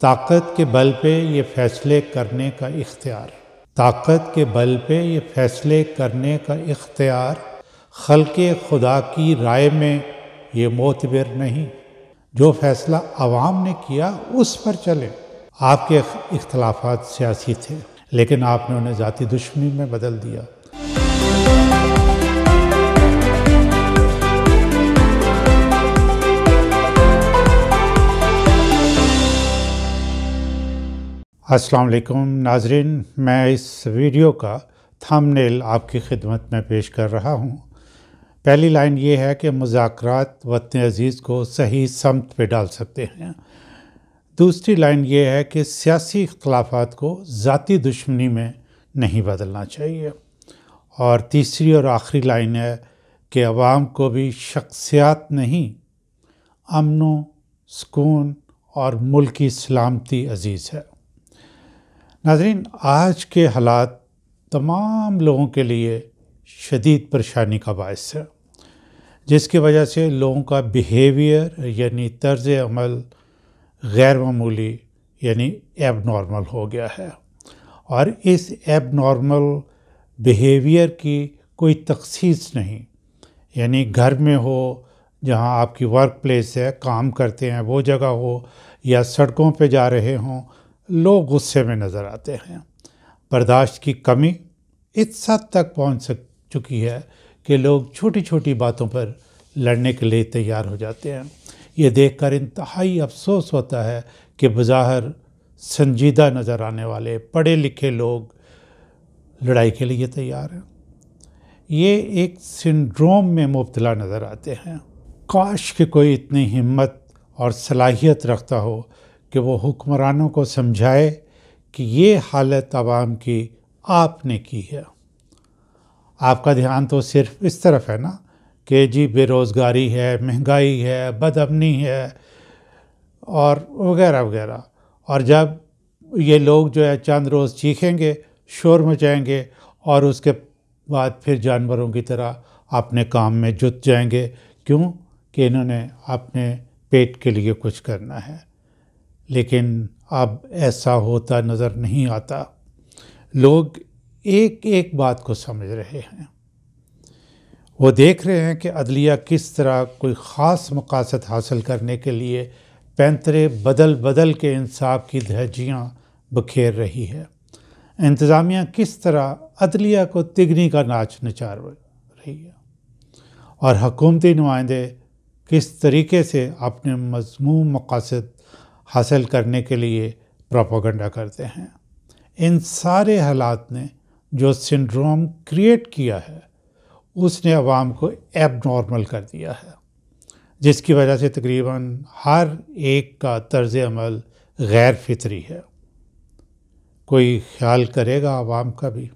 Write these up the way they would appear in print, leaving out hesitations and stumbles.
طاقت کے بل پہ یہ فیصلے کرنے کا اختیار، طاقت کے بل پہ یہ فیصلے کرنے کا اختیار، خلق خدا کی رائے میں یہ معتبر نہیں۔ جو فیصلہ عوام نے کیا اس پر چلے۔ آپ کے اختلافات سیاسی تھے، لیکن آپ نے انہیں ذاتی دشمنی میں بدل دیا۔ السلام علیکم ناظرین، میں اس ویڈیو کا تھمبنیل آپ کی خدمت میں پیش کر رہا ہوں۔ پہلی لائن یہ ہے کہ مذاکرات وطن عزیز کو صحیح سمت پہ ڈال سکتے ہیں۔ دوسری لائن یہ ہے کہ سیاسی اختلافات کو ذاتی دشمنی میں نہیں بدلنا چاہیے۔ اور تیسری اور آخری لائن ہے کہ عوام کو بھی شخصیات نہیں، امن و سکون اور ملکی سلامتی عزیز ہے۔ ناظرین، آج کے حالات تمام لوگوں کے لیے شدید پریشانی کا باعث ہے، جس کی وجہ سے لوگوں کا بیہیویئر یعنی طرز عمل غیر معمولی یعنی ایب نارمل ہو گیا ہے، اور اس ایب نارمل بیہیویئر کی کوئی تخصیص نہیں۔ یعنی گھر میں ہو، جہاں آپ کی ورک پلیس ہے، کام کرتے ہیں وہ جگہ ہو، یا سڑکوں پہ جا رہے ہوں، لوگ غصے میں نظر آتے ہیں۔ برداشت کی کمی اس حد تک پہنچ چکی ہے کہ لوگ چھوٹی چھوٹی باتوں پر لڑنے کے لیے تیار ہو جاتے ہیں۔ یہ دیکھ کر انتہائی افسوس ہوتا ہے کہ بظاہر سنجیدہ نظر آنے والے پڑھے لکھے لوگ لڑائی کے لیے تیار ہیں۔ یہ ایک سنڈروم میں مبتلا نظر آتے ہیں۔ کاش کہ کوئی اتنی ہمت اور صلاحیت رکھتا ہو کہ وہ حکمرانوں کو سمجھائے کہ یہ حالت عوام کی آپ نے کی ہے۔ آپ کا دھیان تو صرف اس طرف ہے نا کہ جی بے روزگاری ہے، مہنگائی ہے، بد امنی ہے اور وغیرہ وغیرہ، اور جب یہ لوگ جو ہے چند روز چیخیں گے، شور مچائیں گے، اور اس کے بعد پھر جانوروں کی طرح اپنے کام میں جت جائیں گے۔ کیوں کہ انہوں نے اپنے پیٹ کے لیے کچھ کرنا ہے۔ لیکن اب ایسا ہوتا نظر نہیں آتا۔ لوگ ایک ایک بات کو سمجھ رہے ہیں۔ وہ دیکھ رہے ہیں کہ عدلیہ کس طرح کوئی خاص مقاصد حاصل کرنے کے لیے پینترے بدل بدل کے انصاف کی دھجیاں بکھیر رہی ہے۔ انتظامیہ کس طرح عدلیہ کو تگنی کا ناچ نچار رہی ہے، اور حکومتی نمائندے کس طریقے سے اپنے مذموم مقاصد حاصل کرنے کے لیے پروپیگنڈا کرتے ہیں۔ ان سارے حالات نے جو سنڈروم کریٹ کیا ہے، اس نے عوام کو ایب نارمل کر دیا ہے، جس کی وجہ سے تقریباً ہر ایک کا طرز عمل غیر فطری ہے۔ کوئی خیال کرے گا عوام کا بھی؟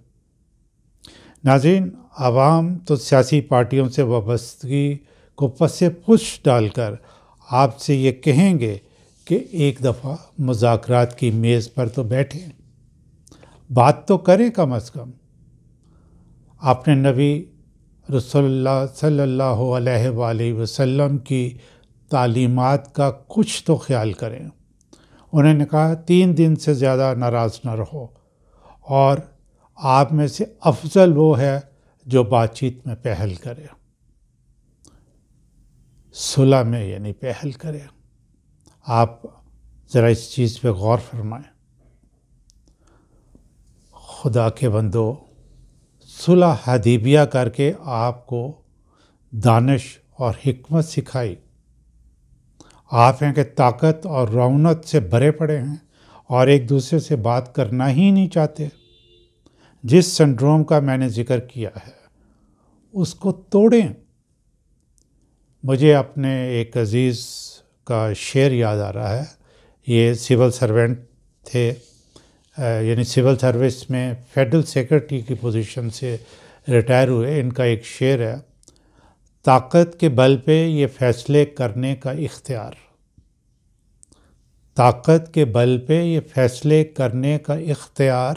ناظرین، عوام تو سیاسی پارٹیوں سے وابستگی کو پس پش ڈال کر آپ سے یہ کہیں گے کہ ایک دفعہ مذاکرات کی میز پر تو بیٹھیں، بات تو کریں کم از کم۔ اپنے نبی رسول اللہ صلی اللہ علیہ وآلہ وسلم کی تعلیمات کا کچھ تو خیال کریں۔ انہوں نے کہا 3 دن سے زیادہ ناراض نہ رہو، اور آپ میں سے افضل وہ ہے جو بات چیت میں پہل کرے، صلح میں یعنی پہل کرے۔ آپ ذرا اس چیز پہ غور فرمائیں۔ خدا کے بندو، صلح حدیبیہ کر کے آپ کو دانش اور حکمت سکھائی۔ آپ ہیں کہ طاقت اور رونت سے بھرے پڑے ہیں اور ایک دوسرے سے بات کرنا ہی نہیں چاہتے۔ جس سنڈروم کا میں نے ذکر کیا ہے، اس کو توڑیں۔ مجھے اپنے ایک عزیز کا شعر یاد آ رہا ہے۔ یہ سول سرونٹ تھے، یعنی سول سروس میں فیڈرل سیکرٹری کی پوزیشن سے ریٹائر ہوئے۔ ان کا ایک شعر ہے، طاقت کے بل پہ یہ فیصلے کرنے کا اختیار، طاقت کے بل پہ یہ فیصلے کرنے کا اختیار،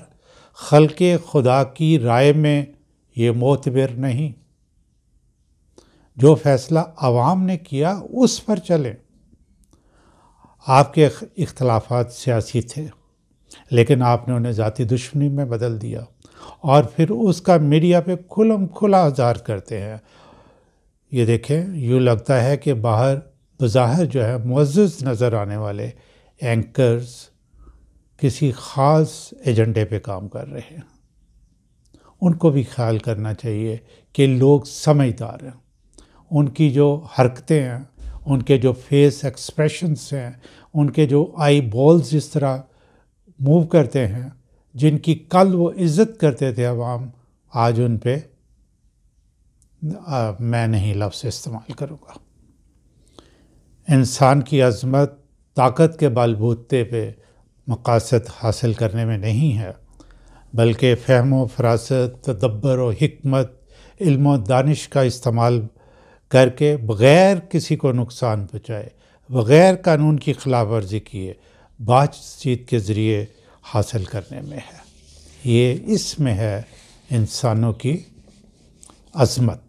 خلق خدا کی رائے میں یہ معتبر نہیں۔ جو فیصلہ عوام نے کیا اس پر چلیں۔ آپ کے اختلافات سیاسی تھے، لیکن آپ نے انہیں ذاتی دشمنی میں بدل دیا، اور پھر اس کا میڈیا پہ کھلم کھلا اظہار کرتے ہیں۔ یہ دیکھیں، یوں لگتا ہے کہ باہر بظاہر جو ہے معزز نظر آنے والے اینکرز کسی خاص ایجنڈے پہ کام کر رہے ہیں۔ ان کو بھی خیال کرنا چاہیے کہ لوگ سمجھدار ہیں، ان کی جو حرکتیں ہیں، ان کے جو فیس ایکسپریشنز ہیں، ان کے جو آئی بالز اس طرح موو کرتے ہیں، جن کی کل وہ عزت کرتے تھے عوام، آج ان پہ میں نہیں لفظ استعمال کروں گا۔ انسان کی عظمت طاقت کے بل بوتے پہ مقاصد حاصل کرنے میں نہیں ہے، بلکہ فہم و فراست، تدبر و حکمت، علم و دانش کا استعمال کر کے بغیر کسی کو نقصان پہنچائے، بغیر قانون کی خلاف ورزی کیے، بات چیت کے ذریعے حاصل کرنے میں ہے۔ یہ اس میں ہے انسانوں کی عظمت۔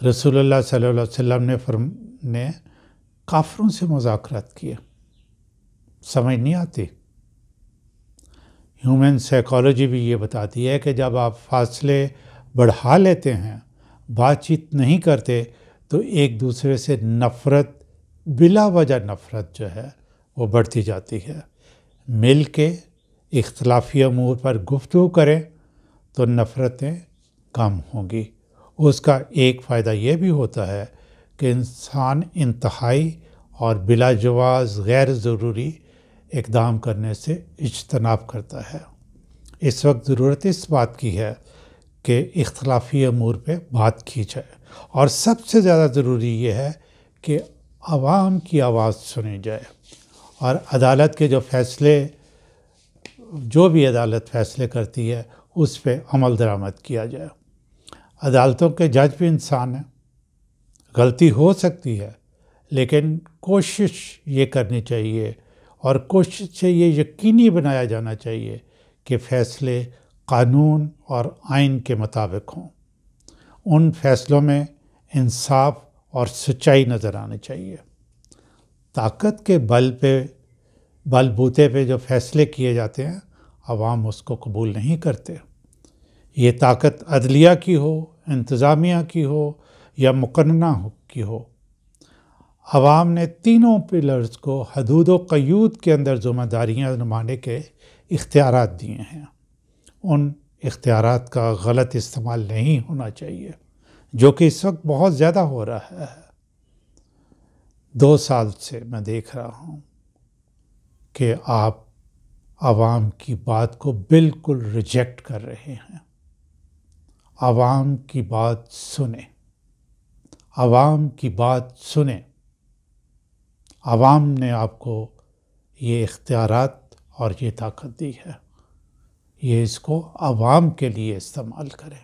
رسول اللہ صلی اللہ علیہ وسلم نے کافروں سے مذاکرات کیے، سمجھ نہیں آتی۔ ہیومن سائیکالوجی بھی یہ بتاتی ہے کہ جب آپ فاصلے بڑھا لیتے ہیں، بات چیت نہیں کرتے، تو ایک دوسرے سے نفرت، بلا وجہ نفرت جو ہے وہ بڑھتی جاتی ہے۔ مل کے اختلافی امور پر گفتگو کریں تو نفرتیں کم ہوں گی۔ اس کا ایک فائدہ یہ بھی ہوتا ہے کہ انسان انتہائی اور بلا جواز غیر ضروری اقدام کرنے سے اجتناب کرتا ہے۔ اس وقت ضرورت اس بات کی ہے کہ اختلافی امور پہ بات کی جائے، اور سب سے زیادہ ضروری یہ ہے کہ عوام کی آواز سنی جائے، اور عدالت کے جو فیصلے، جو بھی عدالت فیصلے کرتی ہے، اس پہ عمل درآمد کیا جائے۔ عدالتوں کے جج بھی انسان ہیں، غلطی ہو سکتی ہے، لیکن کوشش یہ کرنی چاہیے، اور کوشش سے یہ یقینی بنایا جانا چاہیے کہ فیصلے قانون اور آئین کے مطابق ہوں۔ ان فیصلوں میں انصاف اور سچائی نظر آنی چاہیے۔ طاقت کے بل بوتے پہ جو فیصلے کیے جاتے ہیں، عوام اس کو قبول نہیں کرتے۔ یہ طاقت عدلیہ کی ہو، انتظامیہ کی ہو یا مقننہ کی ہو، عوام نے تینوں پلرز کو حدود و قیود کے اندر ذمہ داریاں نبھانے کے اختیارات دیے ہیں۔ ان اختیارات کا غلط استعمال نہیں ہونا چاہیے، جو کہ اس وقت بہت زیادہ ہو رہا ہے۔ 2 سال سے میں دیکھ رہا ہوں کہ آپ عوام کی بات کو بالکل ریجیکٹ کر رہے ہیں۔ عوام کی بات سنیں، عوام کی بات سنیں۔ عوام نے آپ کو یہ اختیارات اور یہ طاقت دی ہے، یہ اس کو عوام کے لیے استعمال کریں۔